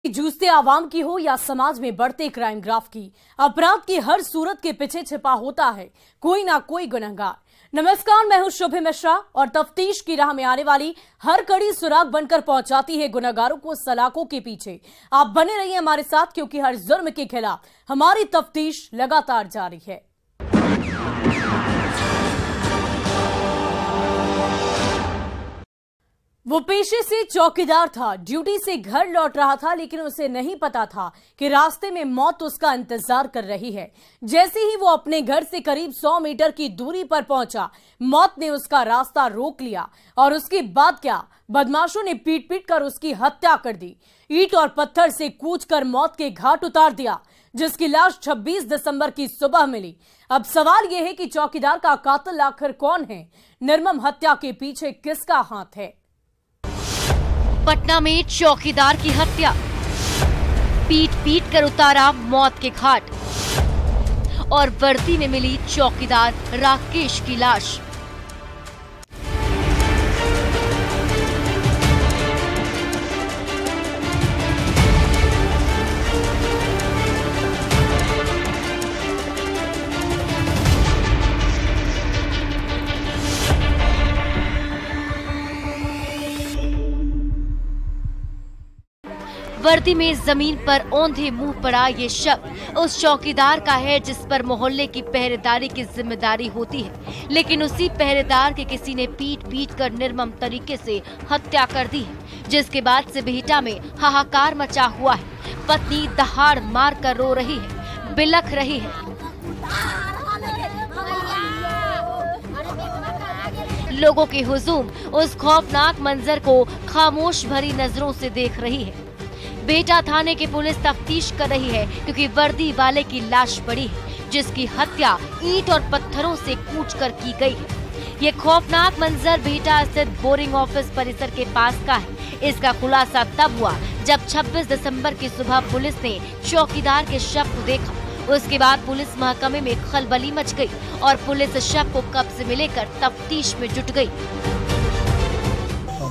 जूझते आवाम की हो या समाज में बढ़ते क्राइम ग्राफ की, अपराध की हर सूरत के पीछे छिपा होता है कोई ना कोई गुनहगार। नमस्कार, मैं हूं शुभ मिश्रा और तफ्तीश की राह में आने वाली हर कड़ी सुराग बनकर पहुंचाती है गुनहगारों को सलाखों के पीछे। आप बने रहिए हमारे साथ, क्योंकि हर जुर्म के खिलाफ हमारी तफ्तीश लगातार जारी है। वो पेशे से चौकीदार था, ड्यूटी से घर लौट रहा था, लेकिन उसे नहीं पता था कि रास्ते में मौत उसका इंतजार कर रही है। जैसे ही वो अपने घर से करीब 100 मीटर की दूरी पर पहुंचा, मौत ने उसका रास्ता रोक लिया और उसके बाद क्या, बदमाशों ने पीट पीट कर उसकी हत्या कर दी। ईंट और पत्थर से कूचकर मौत के घाट उतार दिया, जिसकी लाश 26 दिसंबर की सुबह मिली। अब सवाल यह है कि चौकीदार का कातिल आखिर कौन है? निर्मम हत्या के पीछे किसका हाथ है? पटना में चौकीदार की हत्या, पीट पीट कर उतारा मौत के घाट और वर्दी में मिली चौकीदार राकेश की लाश। वर्दी में जमीन पर औंधे मुंह पड़ा ये शख्स उस चौकीदार का है जिस पर मोहल्ले की पहरेदारी की जिम्मेदारी होती है, लेकिन उसी पहरेदार के किसी ने पीट पीट कर निर्मम तरीके से हत्या कर दी है, जिसके बाद से बिहटा में हाहाकार मचा हुआ है। पत्नी दहाड़ मार कर रो रही है, बिलख रही है। लोगों की हुजूम उस खौफनाक मंजर को खामोश भरी नजरों से देख रही है। बिहटा थाने की पुलिस तफ्तीश कर रही है, क्योंकि वर्दी वाले की लाश पड़ी है, जिसकी हत्या ईंट और पत्थरों से कूचकर की गई है। ये खौफनाक मंजर बिहटा स्थित बोरिंग ऑफिस परिसर के पास का है। इसका खुलासा तब हुआ जब 26 दिसंबर की सुबह पुलिस ने चौकीदार के शव को देखा। उसके बाद पुलिस महकमे में खलबली मच गई और पुलिस शव को कब्जे में लेकर तफ्तीश में जुट गई।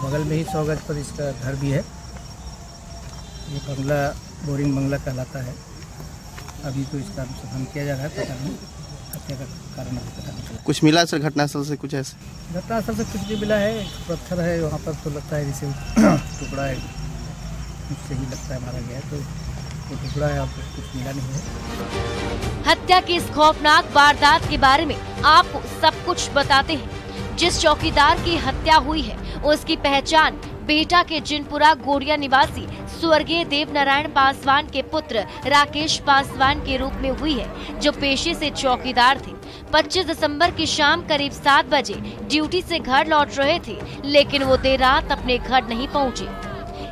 बगल में ही 100 गज पर इसका घर भी है। ये बंगला बोरिंग बंगला कहलाता है। अभी तो इसका अनुसंधान किया जा रहा है, पता नहीं हत्या का कारण अभी पता नहीं चला। कुछ मिला सर घटनास्थल से? कुछ ऐसे घटनास्थल से कुछ नहीं मिला है। पत्थर है वहाँ पर, तो लगता है जैसे टुकड़ा है, उससे ही लगता है मारा गया है, तो वो टुकड़ा है और कुछ मिला नहीं है। हत्या की इस खौफनाक वारदात के बारे में आपको सब कुछ बताते हैं। जिस चौकीदार की हत्या हुई है उसकी पहचान बिहटा के जिनपुरा गोड़िया निवासी स्वर्गीय देवनारायण पासवान के पुत्र राकेश पासवान के रूप में हुई है, जो पेशे से चौकीदार थे। 25 दिसंबर की शाम करीब 7 बजे ड्यूटी से घर लौट रहे थे, लेकिन वो देर रात अपने घर नहीं पहुंचे,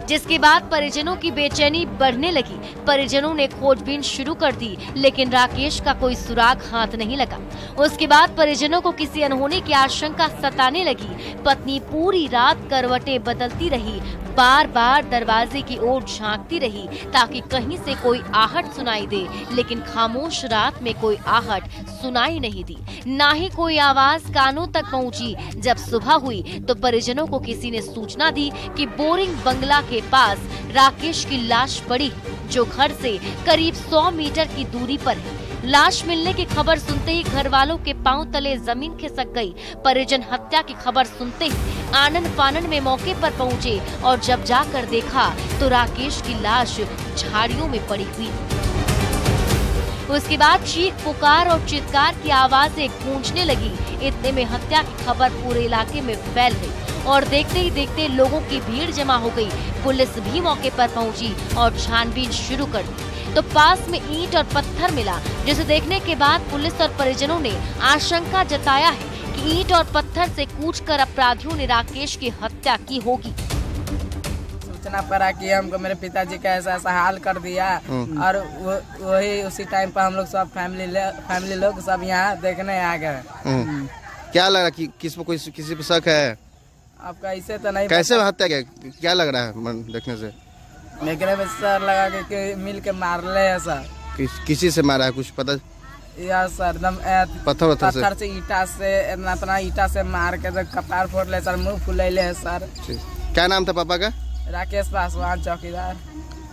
जिसके बाद परिजनों की बेचैनी बढ़ने लगी। परिजनों ने खोजबीन शुरू कर दी, लेकिन राकेश का कोई सुराग हाथ नहीं लगा। उसके बाद परिजनों को किसी अनहोनी की आशंका सताने लगी। पत्नी पूरी रात करवटें बदलती रही, बार बार दरवाजे की ओर झांकती रही ताकि कहीं से कोई आहट सुनाई दे, लेकिन खामोश रात में कोई आहट सुनाई नहीं दी, ना ही कोई आवाज कानों तक पहुंची। जब सुबह हुई तो परिजनों को किसी ने सूचना दी कि बोरिंग बंगला के पास राकेश की लाश पड़ी, जो घर से करीब 100 मीटर की दूरी पर है। लाश मिलने की खबर सुनते ही घर वालों के पांव तले जमीन खिसक गई। परिजन हत्या की खबर सुनते ही आनन फानन में मौके पर पहुंचे और जब जाकर देखा तो राकेश की लाश झाड़ियों में पड़ी हुई। उसके बाद चीख पुकार और चित्कार की आवाजें गूंजने लगी। इतने में हत्या की खबर पूरे इलाके में फैल गई और देखते ही देखते लोगों की भीड़ जमा हो गई। पुलिस भी मौके पर पहुंची और छानबीन शुरू कर दी, तो पास में ईंट और पत्थर मिला, जिसे देखने के बाद पुलिस और परिजनों ने आशंका जताया है कि ईंट और पत्थर से कूचकर अपराधियों ने राकेश की हत्या की होगी। सूचना पड़ा कि हमको मेरे पिताजी का ऐसा हाल कर दिया और वही उसी टाइम पर हम लोग सब फैमिली लोग सब यहाँ देखने आ गए। क्या लग रहा है कि किसी पे शक है आपका? ऐसे तो नहीं। कैसे हत्या क्या लग रहा है देखने से? देखने में सर लगा कि मिल के मार ले है सर। किसी से मारा है कुछ पता? या सर एकदम पत्थर से ईटा से मार के कपार फोड़ ले सर, मुंह फुलैले है सर। क्या नाम था पापा का? राकेश पासवान चौकीदार।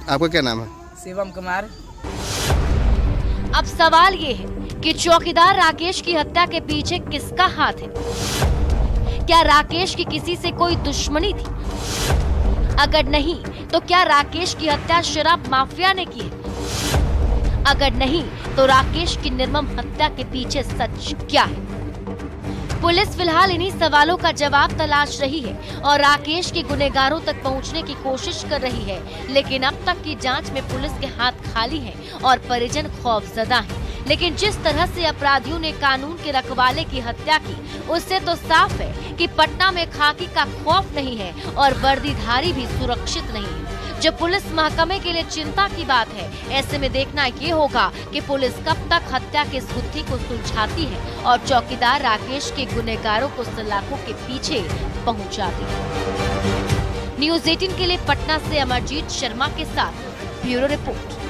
आपका क्या नाम है? शिवम कुमार। अब सवाल ये है कि चौकीदार राकेश की हत्या के पीछे किसका हाथ है? क्या राकेश की किसी से कोई दुश्मनी थी? अगर नहीं तो क्या राकेश की हत्या शराब माफिया ने की है? अगर नहीं तो राकेश की निर्मम हत्या के पीछे सच क्या है? पुलिस फिलहाल इन्हीं सवालों का जवाब तलाश रही है और राकेश के गुनहगारों तक पहुंचने की कोशिश कर रही है, लेकिन अब तक की जांच में पुलिस के हाथ खाली हैं और परिजन खौफजदा हैं। लेकिन जिस तरह से अपराधियों ने कानून के रखवाले की हत्या की, उससे तो साफ है कि पटना में खाकी का खौफ नहीं है और वर्दीधारी भी सुरक्षित नहीं है। जब पुलिस महकमे के लिए चिंता की बात है, ऐसे में देखना ये होगा कि पुलिस कब तक हत्या के इस गुत्थी को सुलझाती है और चौकीदार राकेश के गुनहगारों को सलाखों के पीछे पहुंचाती है। न्यूज़ 18 के लिए पटना से अमरजीत शर्मा के साथ ब्यूरो रिपोर्ट।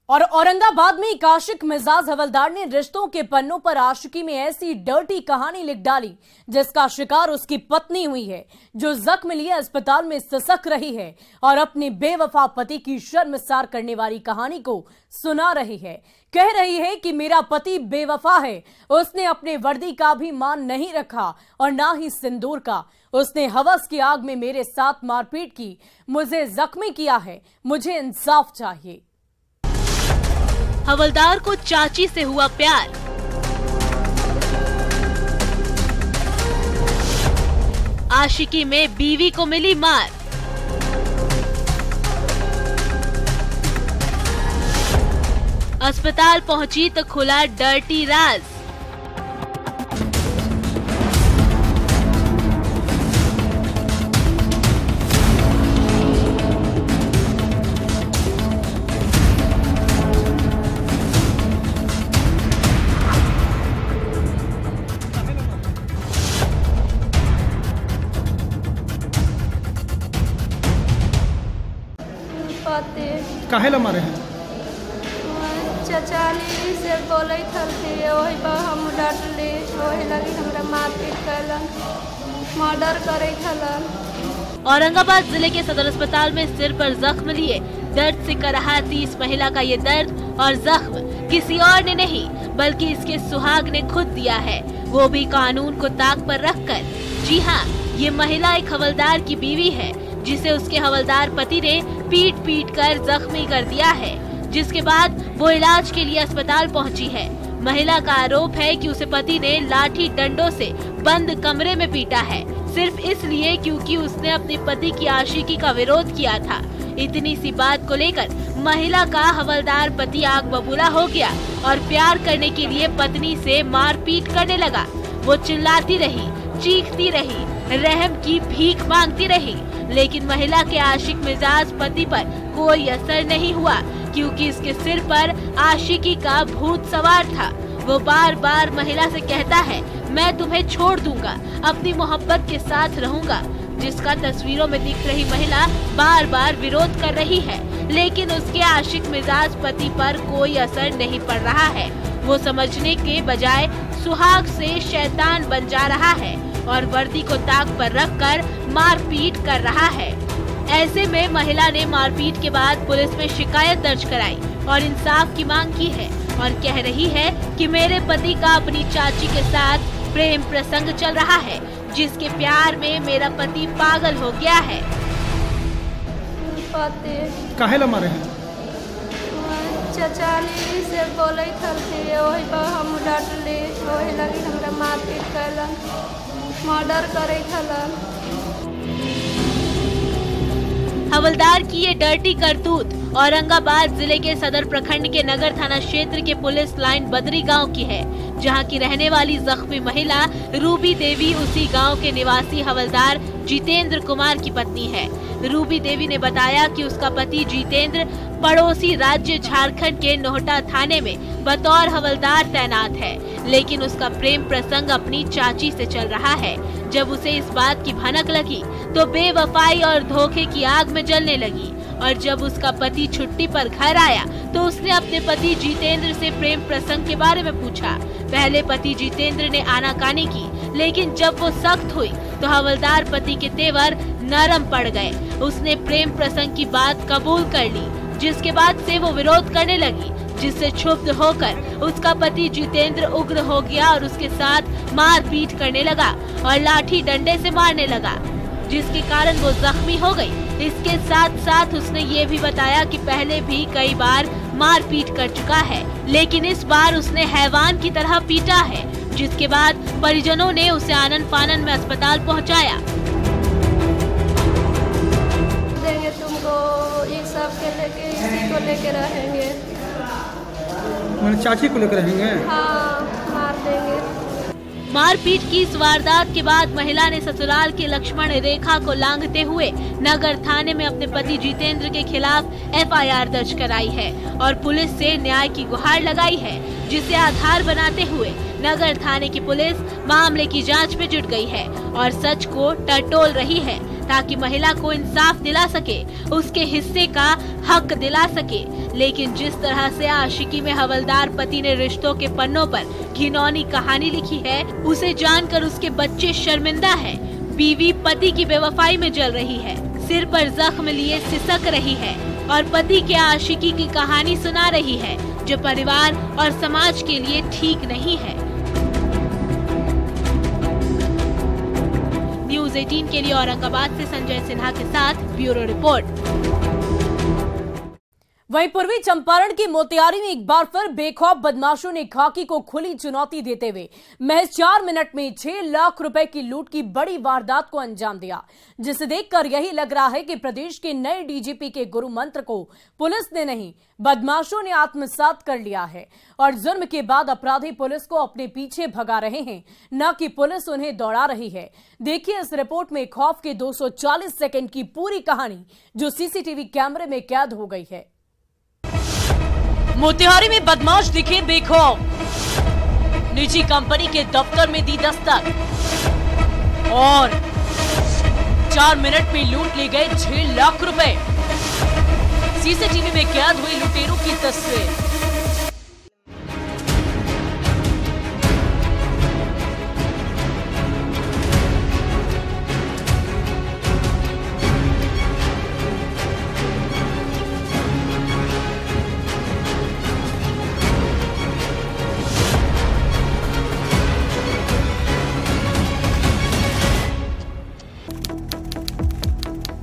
और औरंगाबाद में एक आशिक मिजाज हवलदार ने रिश्तों के पन्नों पर आशिकी में ऐसी डर्टी कहानी लिख डाली जिसका शिकार उसकी पत्नी हुई है, जो जख्म लिए अस्पताल में सिसक रही है और अपने बेवफा पति की शर्मसार करने वाली कहानी को सुना रही है। कह रही है कि मेरा पति बेवफा है, उसने अपने वर्दी का भी मान नहीं रखा और ना ही सिंदूर का। उसने हवस की आग में मेरे साथ मारपीट की, मुझे जख्मी किया है, मुझे इंसाफ चाहिए। हवलदार को चाची से हुआ प्यार, आशिकी में बीवी को मिली मार, अस्पताल पहुंची तो खुला डर्टी राज। काहे ला मारे हैं? चचाली से बोले थे वही पर हम डटली, वही लगी हमरा मारपीट कैलन, मर्डर करे थलन। औरंगाबाद जिले के सदर अस्पताल में सिर पर जख्म लिए दर्द से कराहती इस महिला का ये दर्द और जख्म किसी और ने नहीं बल्कि इसके सुहाग ने खुद दिया है, वो भी कानून को ताक पर रखकर। जी हाँ, ये महिला एक हवलदार की बीवी है जिसे उसके हवलदार पति ने पीट पीट कर जख्मी कर दिया है, जिसके बाद वो इलाज के लिए अस्पताल पहुंची है। महिला का आरोप है कि उसे पति ने लाठी डंडों से बंद कमरे में पीटा है, सिर्फ इसलिए क्योंकि उसने अपने पति की आशिकी का विरोध किया था। इतनी सी बात को लेकर महिला का हवलदार पति आग बबूला हो गया और प्यार करने के लिए पत्नी से मारपीट करने लगा। वो चिल्लाती रही, चीखती रही, रहम की भीख मांगती रही, लेकिन महिला के आशिक मिजाज पति पर कोई असर नहीं हुआ क्योंकि इसके सिर पर आशिकी का भूत सवार था। वो बार बार महिला से कहता है, मैं तुम्हें छोड़ दूंगा, अपनी मोहब्बत के साथ रहूंगा, जिसका तस्वीरों में दिख रही महिला बार बार विरोध कर रही है, लेकिन उसके आशिक मिजाज पति पर कोई असर नहीं पड़ रहा है। वो समझने के बजाय सुहाग से शैतान बन जा रहा है और वर्दी को ताक पर रखकर मारपीट कर रहा है। ऐसे में महिला ने मारपीट के बाद पुलिस में शिकायत दर्ज कराई और इंसाफ की मांग की है और कह रही है कि मेरे पति का अपनी चाची के साथ प्रेम प्रसंग चल रहा है, जिसके प्यार में मेरा पति पागल हो गया है। काहे ला मारे हैं? चचाली से बोले थे वही पर हम डटली, वही लगी हमरा मारपीट कैलन, मर्डर करे थलन। हवलदार की ये डर्टी करतूत औरंगाबाद जिले के सदर प्रखंड के नगर थाना क्षेत्र के पुलिस लाइन बदरी गांव की है, जहां की रहने वाली जख्मी महिला रूबी देवी उसी गांव के निवासी हवलदार जितेंद्र कुमार की पत्नी है। रूबी देवी ने बताया कि उसका पति जितेंद्र पड़ोसी राज्य झारखंड के नोहटा थाने में बतौर हवलदार तैनात है, लेकिन उसका प्रेम प्रसंग अपनी चाची से चल रहा है। जब उसे इस बात की भनक लगी तो बेवफाई और धोखे की आग में जलने लगी और जब उसका पति छुट्टी पर घर आया तो उसने अपने पति जितेंद्र से प्रेम प्रसंग के बारे में पूछा। पहले पति जितेंद्र ने आनाकानी की, लेकिन जब वो सख्त हुई तो हवलदार पति के तेवर नरम पड़ गए। उसने प्रेम प्रसंग की बात कबूल कर ली, जिसके बाद से वो विरोध करने लगी, जिससे क्षुब्ध होकर उसका पति जितेंद्र उग्र हो गया और उसके साथ मारपीट करने लगा और लाठी डंडे से मारने लगा, जिसके कारण वो जख्मी हो गई। इसके साथ साथ उसने ये भी बताया कि पहले भी कई बार मारपीट कर चुका है, लेकिन इस बार उसने हैवान की तरह पीटा है, जिसके बाद परिजनों ने उसे आनन फानन में अस्पताल पहुंचाया। देंगे तुमको, एक सबके लेके इसी को लेके रहेंगे। मैंने चाची को लेकर रहेंगे? हाँ, मार देंगे। मारपीट की इस वारदात के बाद महिला ने ससुराल के लक्ष्मण रेखा को लांघते हुए नगर थाने में अपने पति जितेंद्र के खिलाफ FIR दर्ज कराई है और पुलिस से न्याय की गुहार लगाई है, जिसे आधार बनाते हुए नगर थाने की पुलिस मामले की जांच में जुट गई है और सच को टटोल रही है, ताकि महिला को इंसाफ दिला सके, उसके हिस्से का हक दिला सके। लेकिन जिस तरह से आशिकी में हवलदार पति ने रिश्तों के पन्नों पर घिनौनी कहानी लिखी है, उसे जानकर उसके बच्चे शर्मिंदा हैं। बीवी पति की बेवफाई में जल रही है, सिर पर जख्म लिए सिसक रही है और पति के आशिकी की कहानी सुना रही है, जो परिवार और समाज के लिए ठीक नहीं है। न्यूज़ 18 के लिए औरंगाबाद से संजय सिन्हा के साथ ब्यूरो रिपोर्ट। वहीं पूर्वी चंपारण के मोतिहारी में एक बार फिर बेखौफ बदमाशों ने खाकी को खुली चुनौती देते हुए महज 4 मिनट में 6 लाख रुपए की लूट की बड़ी वारदात को अंजाम दिया, जिसे देखकर यही लग रहा है कि प्रदेश के नए डीजीपी के गुरु मंत्र को पुलिस ने नहीं, बदमाशों ने आत्मसात कर लिया है और जुर्म के बाद अपराधी पुलिस को अपने पीछे भगा रहे हैं, न कि पुलिस उन्हें दौड़ा रही है। देखिए इस रिपोर्ट में खौफ के 240 सेकंड की पूरी कहानी, जो सीसीटीवी कैमरे में कैद हो गई है। मोतिहारी में बदमाश दिखे बेखौफ, निजी कंपनी के दफ्तर में दी दस्तक और 4 मिनट में लूट ले गए 6 लाख रुपए। सीसीटीवी में कैद हुई लुटेरों की तस्वीर।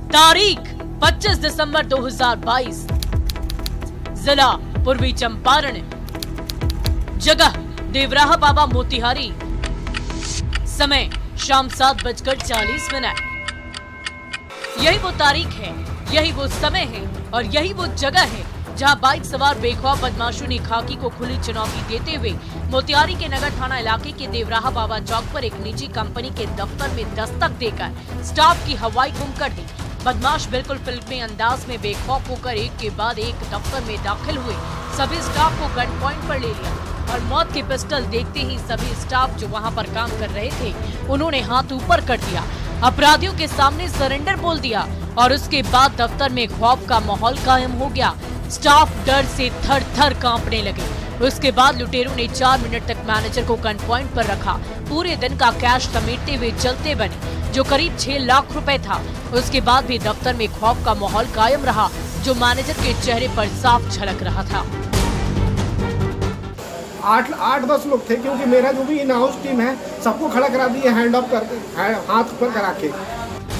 तारीख 25 दिसंबर 2022, जिला पूर्वी चंपारण, जगह देवराहा बाबा मोतिहारी, समय शाम 7:40। यही वो तारीख है, यही वो समय है और यही वो जगह है जहां बाइक सवार बेखौफ बदमाशों ने खाकी को खुली चुनौती देते हुए मोतिहारी के नगर थाना इलाके के देवराहा बाबा चौक पर एक निजी कंपनी के दफ्तर में दस्तक देकर स्टाफ की हवाई गुम कर दी। बदमाश बिल्कुल फिल्मी अंदाज में बेखौफ होकर एक के बाद एक दफ्तर में दाखिल हुए, सभी स्टाफ को गन पॉइंट पर ले लिया और मौत के पिस्टल देखते ही सभी स्टाफ जो वहां पर काम कर रहे थे उन्होंने हाथ ऊपर कर दिया, अपराधियों के सामने सरेंडर बोल दिया और उसके बाद दफ्तर में खौफ का माहौल कायम हो गया। स्टाफ डर से थर थर कांपने लगे। उसके बाद लुटेरों ने 4 मिनट तक मैनेजर को गन पॉइंट पर रखा, पूरे दिन का कैश समेटते हुए चलते बने, जो करीब 6 लाख रुपए था। उसके बाद भी दफ्तर में खौफ का माहौल कायम रहा, जो मैनेजर के चेहरे पर साफ झलक रहा था। 8-10 लोग थे, क्योंकि मेरा जो भी इन हाउस टीम है सबको खड़ा करा दिया, हैंड ऑफ करके, हाथ पर करा के।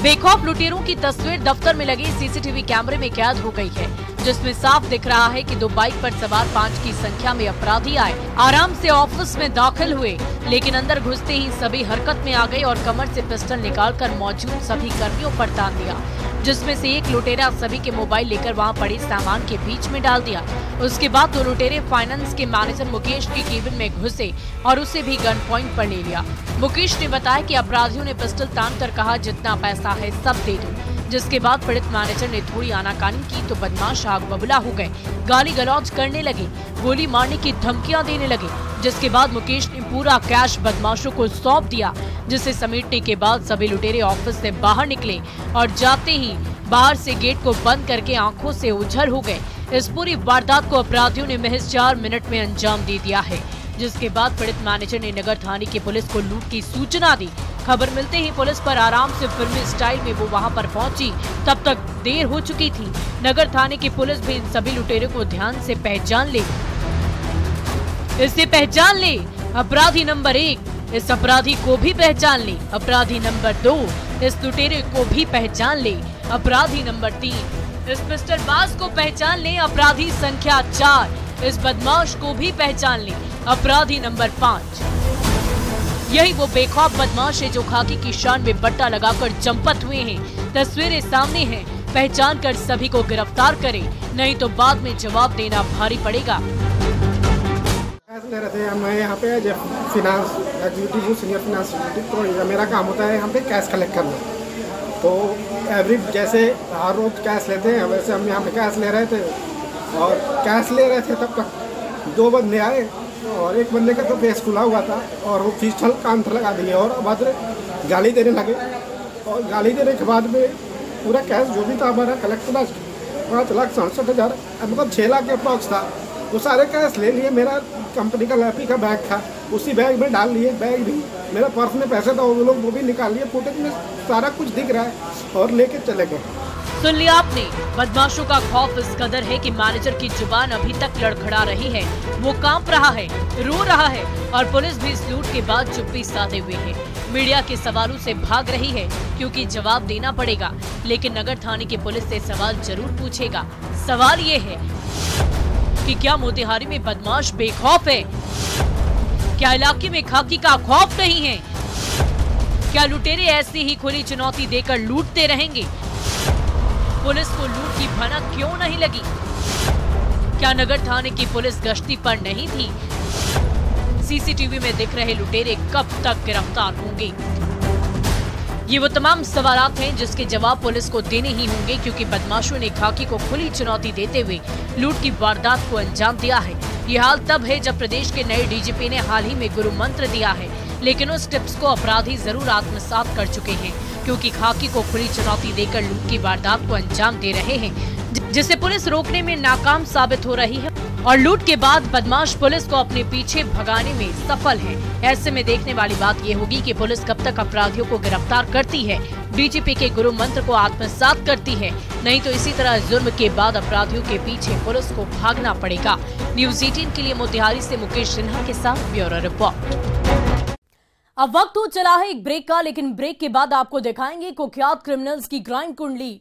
बेखौफ लुटेरों की तस्वीर दफ्तर में लगे सीसीटीवी कैमरे में कैद हो गई है, जिसमें साफ दिख रहा है कि 2 बाइक पर सवार 5 की संख्या में अपराधी आए, आराम से ऑफिस में दाखिल हुए, लेकिन अंदर घुसते ही सभी हरकत में आ गए और कमर से पिस्टल निकालकर मौजूद सभी कर्मियों पर तान दिया, जिसमें से एक लुटेरा सभी के मोबाइल लेकर वहां पड़े सामान के बीच में डाल दिया। उसके बाद 2 लुटेरे फाइनेंस के मैनेजर मुकेश के केबिन में घुसे और उसे भी गन पॉइंट पर ले लिया। मुकेश ने बताया कि अपराधियों ने पिस्टल तान कर कहा, जितना पैसा है सब दे दो, जिसके बाद पीड़ित मैनेजर ने थोड़ी आनाकानी की तो बदमाश आग बबूला हो गए, गाली गलौज करने लगे, गोली मारने की धमकियां देने लगे, जिसके बाद मुकेश ने पूरा कैश बदमाशों को सौंप दिया, जिसे समेटने के बाद सभी लुटेरे ऑफिस से बाहर निकले और जाते ही बाहर से गेट को बंद करके आंखों से ओझल हो गए। इस पूरी वारदात को अपराधियों ने महज 4 मिनट में अंजाम दे दिया है, जिसके बाद पीड़ित मैनेजर ने नगर थाने की पुलिस को लूट की सूचना दी। खबर मिलते ही पुलिस पर आराम से फिल्मी स्टाइल में वो वहां पर पहुंची। तब तक देर हो चुकी थी। नगर थाने की पुलिस भी इन सभी लुटेरों को ध्यान से पहचान ले। इसे पहचान ले अपराधी नंबर 1, इस अपराधी को भी पहचान ले अपराधी नंबर 2, इस लुटेरे को भी पहचान ले अपराधी नंबर 3, इस मिस्टर बास को पहचान ले अपराधी संख्या 4, इस बदमाश को भी पहचान ले अपराधी नंबर 5। यही वो बेखौफ बदमाश है जो खाकी की शान में बट्टा लगाकर चंपत हुए हैं। तस्वीरें सामने हैं, पहचान कर सभी को गिरफ्तार करें, नहीं तो बाद में जवाब देना भारी पड़ेगा। ले रहे थे मैं यहाँ पे फिनांस एग्जीक्यूटिव हूँ, सीनियर फिनांस एग्जीक्यूटिव। तो मेरा काम होता है यहाँ पे कैश कलेक्ट करना। तो एवरी जैसे हर रोज कैश लेते हैं वैसे हम यहाँ पे कैश ले रहे थे और कैश ले रहे थे। तब तक 2 बंदे आए और एक बंदे का तो फेस खुला हुआ था और वो पिस्टल कान पर लगा दिए और अभद्र गाली देने लगे। और गाली देने के बाद में पूरा कैश जो भी था हमारा कलेक्ट हुआ 5,67,000, मतलब 6 लाख के अप्रॉक्स था। वो सारे कैश ले लिए। मेरा कंपनी का लैपी का बैग था, उसी बैग में डाल लिए। बैग भी मेरा पर्स में पैसे था, वो लोग वो भी निकाल लिए। फुटेज में सारा कुछ दिख रहा है और लेके चले गए। सुन लिया आपने, बदमाशों का खौफ इस कदर है कि मैनेजर की जुबान अभी तक लड़खड़ा रही है। वो कांप रहा है, रो रहा है और पुलिस भी इस लूट के बाद चुप्पी साधे हुए है। मीडिया के सवालों से भाग रही है क्योंकि जवाब देना पड़ेगा, लेकिन नगर थाने की पुलिस से सवाल जरूर पूछेगा। सवाल ये है कि क्या मोतिहारी में बदमाश बेखौफ है? क्या इलाके में खाकी का खौफ नहीं है? क्या लुटेरे ऐसी ही खुली चुनौती देकर लूटते रहेंगे? पुलिस को लूट की भनक क्यों नहीं लगी? क्या नगर थाने की पुलिस गश्ती पर नहीं थी? सीसीटीवी में दिख रहे लुटेरे कब तक गिरफ्तार होंगे? ये वो तमाम सवालात हैं जिसके जवाब पुलिस को देने ही होंगे, क्योंकि बदमाशों ने खाकी को खुली चुनौती देते हुए लूट की वारदात को अंजाम दिया है। ये हाल तब है जब प्रदेश के नए डीजीपी ने हाल ही में गुरु मंत्र दिया है, लेकिन उस टिप्स को अपराधी जरूर आत्मसात कर चुके हैं, क्योंकि खाकी को खुली चुनौती देकर लूट की वारदात को अंजाम दे रहे हैं, जिसे पुलिस रोकने में नाकाम साबित हो रही है और लूट के बाद बदमाश पुलिस को अपने पीछे भगाने में सफल है। ऐसे में देखने वाली बात ये होगी कि पुलिस कब तक अपराधियों को गिरफ्तार करती है, डीजीपी के गुरु मंत्र को आत्मसात करती है, नहीं तो इसी तरह जुल्म के बाद अपराधियों के पीछे पुलिस को भागना पड़ेगा। न्यूज़ 18 के लिए मोतिहारी से मुकेश सिन्हा के साथ ब्यूरो रिपोर्ट। अब वक्त हो चला है एक ब्रेक का, लेकिन ब्रेक के बाद आपको दिखाएंगे कुख्यात क्रिमिनल्स की क्राइम कुंडली।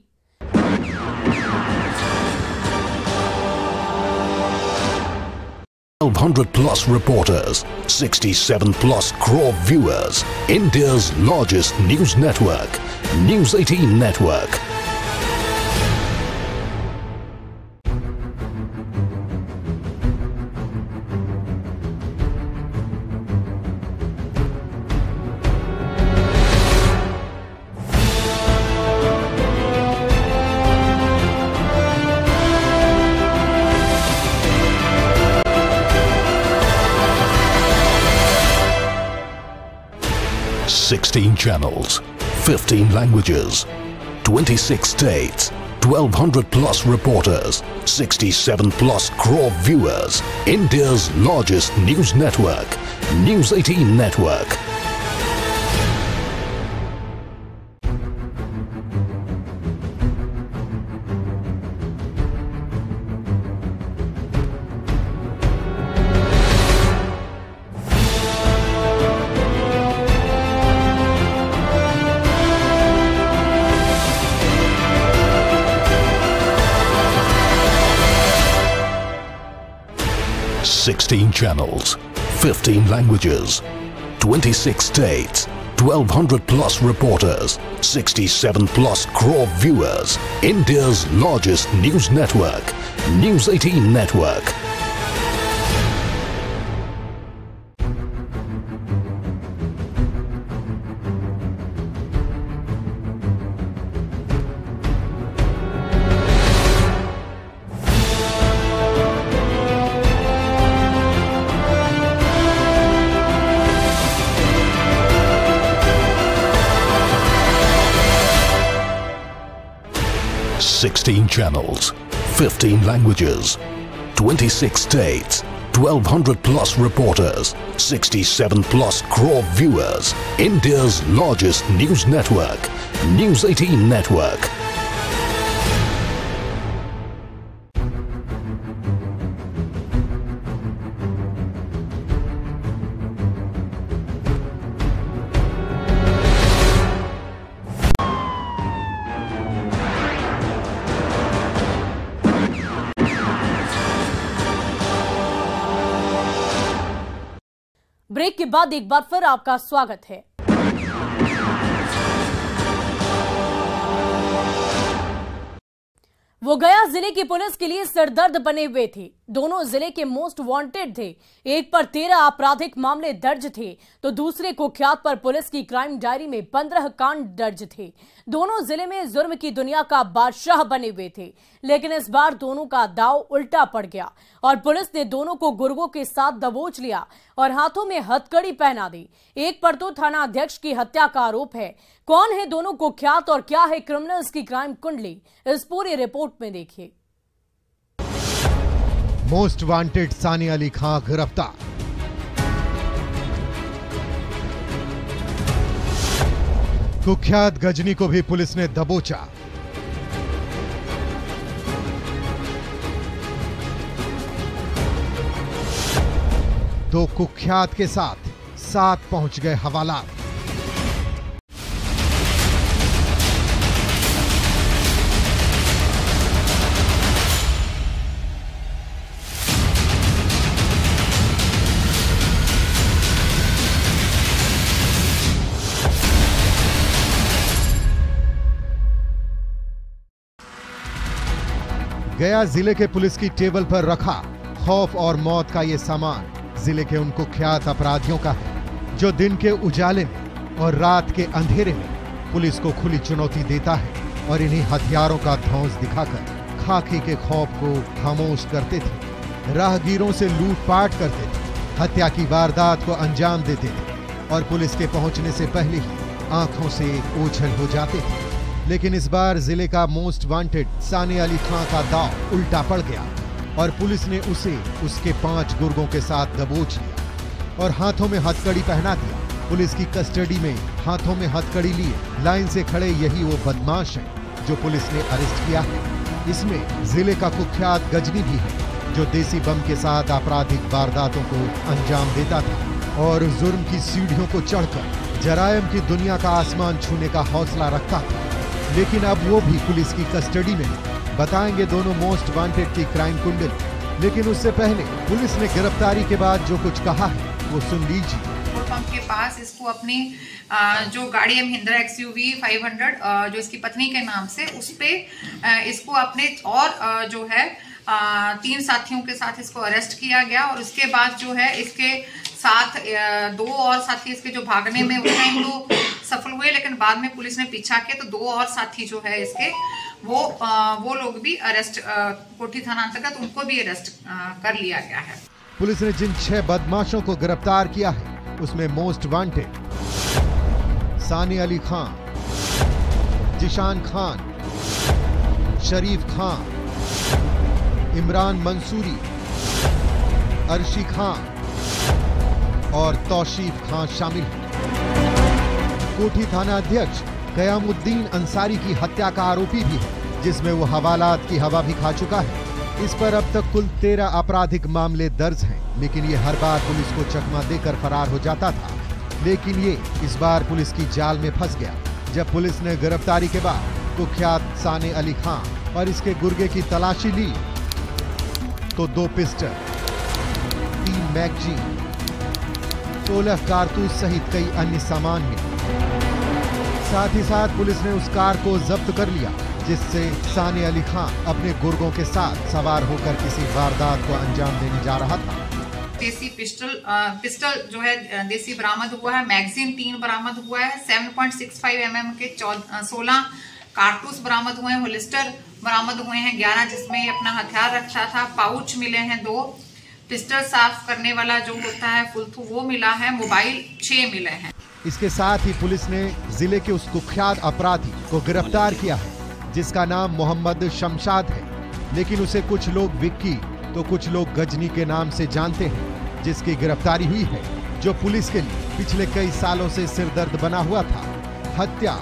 +1,200 reporters, 67 plus crore viewers, India's largest news network, News 18 Network. Sixteen channels, 15 languages, 26 states, 1,200 plus reporters, 67 plus crore viewers, India's largest news network, News 18 Network. Sixteen channels, 15 languages, 26 states, 1,200 plus reporters, 67 plus crore viewers, India's largest news network, News 18 Network. 16 channels, 15 languages, 26 states, 1200 plus reporters, 67 plus crore viewers. India's largest news network, News 18 Network. Break के बाद एक बार फिर आपका स्वागत है। वो गया जिले की पुलिस के लिए सरदर्द बने हुए थे। दोनों जिले के मोस्ट वांटेड थे। एक पर 13 आपराधिक मामले दर्ज थे तो दूसरे कुख्यात पर पुलिस की क्राइम डायरी में 15 कांड दर्ज थे। दोनों जिले में जुर्म की दुनिया का बादशाह बने हुए थे, लेकिन इस बार दोनों का दांव उल्टा पड़ गया और पुलिस ने दोनों को गुर्गों के साथ दबोच लिया और हाथों में हथकड़ी पहना दी। एक पर तो थाना अध्यक्ष की हत्या का आरोप है। कौन है दोनों कुख्यात और क्या है क्रिमिनल्स की क्राइम कुंडली, इस पूरी रिपोर्ट में देखिए। मोस्ट वांटेड सानी अली खां गिरफ्तार। कुख्यात गजनी को भी पुलिस ने दबोचा। दो कुख्यात के साथ 7 पहुंच गए हवालात। गया जिले के पुलिस की टेबल पर रखा खौफ और मौत का ये सामान जिले के उन कुख्यात अपराधियों का है जो दिन के उजाले में और रात के अंधेरे में पुलिस को खुली चुनौती देता है और इन्हीं हथियारों का धौंस दिखाकर खाकी के खौफ को खामोश करते थे, राहगीरों से लूटपाट करते थे, हत्या की वारदात को अंजाम देते थे और पुलिस के पहुंचने से पहले ही आंखों से ओझल हो जाते थे। लेकिन इस बार जिले का मोस्ट वांटेड सानी अली खां का दांव उल्टा पड़ गया और पुलिस ने उसे उसके 5 गुर्गों के साथ दबोच लिया और हाथों में हथकड़ी पहना दिया। पुलिस की कस्टडी में हाथों में हथकड़ी लिए लाइन से खड़े यही वो बदमाश हैं जो पुलिस ने अरेस्ट किया है। इसमें जिले का कुख्यात गजनी भी है जो देसी बम के साथ आपराधिक वारदातों को अंजाम देता था और जुर्म की सीढ़ियों को चढ़कर जरायम की दुनिया का आसमान छूने का हौसला रखता था। लेकिन अब वो भी पुलिस की कस्टडी में है। बताएंगे दोनों मोस्ट वांटेड की क्राइम कुंडली, लेकिन उससे पहले पुलिस ने गिरफ्तारी के बाद जो कुछ कहा है वो सुन लीजिए। पेट्रोल पंप के पास इसको अपनी जो गाड़ी है महिंद्रा XUV 500 जो इसकी पत्नी के नाम से, उस पे इसको अपने और जो है 3 साथियों के साथ इसको अरेस्ट किया गया और उसके बाद जो है इसके साथ 2 और साथी इसके जो भागने में उस टाइम तो सफल हुए, लेकिन बाद में पुलिस ने पीछा किया तो 2 और साथी जो है इसके वो लोग भी अरेस्ट कोठी थाना अंतर्गत उनको भी अरेस्ट कर लिया गया है। पुलिस ने जिन 6 बदमाशों को गिरफ्तार किया है उसमें मोस्ट वांटेड सानी अली खां, जिशान खान, शरीफ खान, इमरान मंसूरी, अर्शी खान और तौशीफ खान शामिल हैं। कोठी थाना अध्यक्ष कयामुद्दीन अंसारी की हत्या का आरोपी भी है जिसमें वो हवालात की हवा भी खा चुका है। इस पर अब तक कुल 13 आपराधिक मामले दर्ज हैं, लेकिन ये हर बार पुलिस को चकमा देकर फरार हो जाता था। लेकिन ये इस बार पुलिस की जाल में फंस गया जब पुलिस ने गिरफ्तारी के बाद कुख्यात सानी अली खां और इसके गुर्गे की तलाशी ली तो 2 पिस्टल, 3 मैगजीन, 16 कारतूस सहित कई अन्य सामान मिले। साथ ही साथ पुलिस ने उस कार को जब्त कर लिया जिससे सानी अली खां अपने गुर्गों के साथ सवार होकर किसी वारदात को अंजाम देने जा रहा था। देसी पिस्टल जो है देसी बरामद हुआ है, मैगजीन 3 बरामद हुआ है, 7.65 mm के 16 कारतूस बरामद हुए हैं, होलिस्टर बरामद हुए हैं 11 जिसमें ये अपना हथियार रखता था, पाउच मिले हैं 2, पिस्टल साफ करने वाला जो होता है फुलथू वो मिला है, मोबाइल 6 मिले हैं। इसके साथ ही पुलिस ने जिले के उस कुख्यात अपराधी को गिरफ्तार किया है जिसका नाम मोहम्मद शमशाद है, लेकिन उसे कुछ लोग विक्की तो कुछ लोग गजनी के नाम से जानते हैं, जिसकी गिरफ्तारी हुई है, जो पुलिस के लिए पिछले कई सालों से सिरदर्द बना हुआ था। हत्या,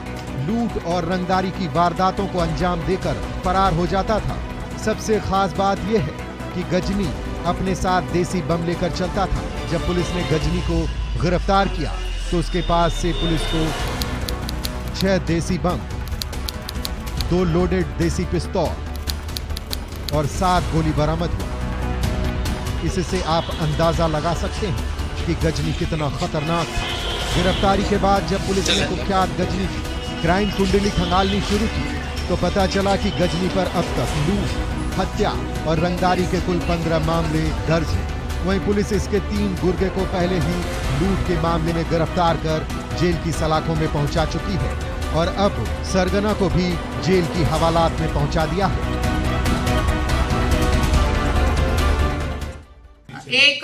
लूट और रंगदारी की वारदातों को अंजाम देकर फरार हो जाता था। सबसे खास बात यह है कि गजनी अपने साथ देसी बम लेकर चलता था। जब पुलिस ने गजनी को गिरफ्तार किया तो उसके पास से पुलिस को 6 देसी बम, 2 लोडेड देसी पिस्तौल और 7 गोली बरामद हुई। इससे आप अंदाजा लगा सकते हैं कि गजनी कितना खतरनाक था। गिरफ्तारी के बाद जब पुलिस ने कुख्यात गजनी की क्राइम कुंडली खंगालनी शुरू की तो पता चला कि गजनी पर अब तक लूट, हत्या और रंगदारी के कुल 15 मामले दर्ज हैं। वहीं पुलिस इसके 3 गुर्गे को पहले ही लूट के मामले में गिरफ्तार कर जेल की सलाखों में पहुंचा चुकी है और अब सरगना को भी जेल की हवालात में पहुंचा दिया है। एक